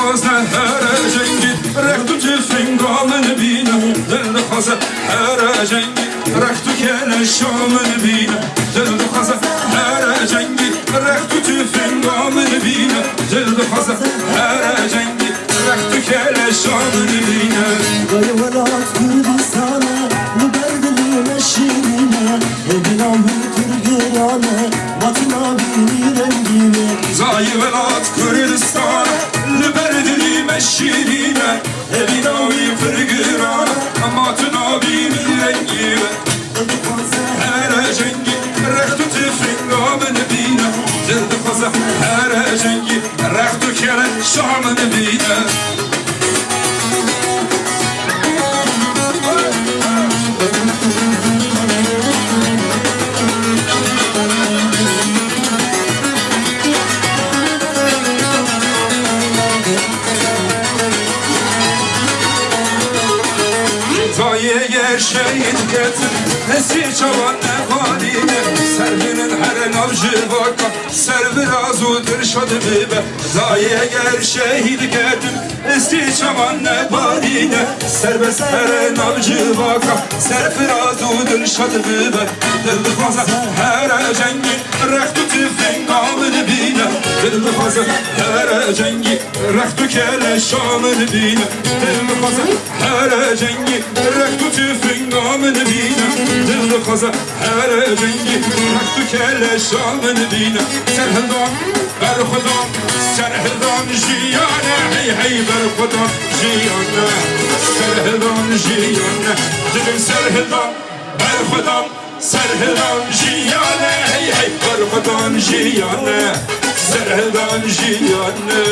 خوزه هر جنگی رختو تفنگامن بینه دل خوزه هر جنگی رختو کل شامن بینه دل خوزه هر جنگی رختو تفنگامن بینه دل خوزه هر جنگی رختو کل شامن بینه Gayı velat Kürdistan'a Lüberdili meşirine Evina hütür gürane Batına bini rengine Zayı velat Kürdistan'a Lüberdili meşirine Evina hütür gürane Batına bini rengine her cengi رختو تفنگامن بینه دل خوزه هر جنگی رختو کل شامن بینه Zayi gerşeğin getir Nesi çaban ne haline Servinin her navcı vaka Servi razudur şadı bibe Zayi gerşeğin getir Nesi çaban ne haline Serbest her navcı vaka Servi razudur şadı bibe Dil fazla her cengi Rektu tüfengamın bine Dil fazla her cengi Rektu kele şamın bine Dil fazla her cengi رختو تفنگامن بینم دل خوزه هر جنگی رختو کل شامن بینم سرهدان بر خدا سرهدان جیانه هی هی بر خدا جیانه سرهدان جیانه دلم سرهدان بر خدا سرهدان جیانه هی هی بر خدا جیانه سرهدان جیانه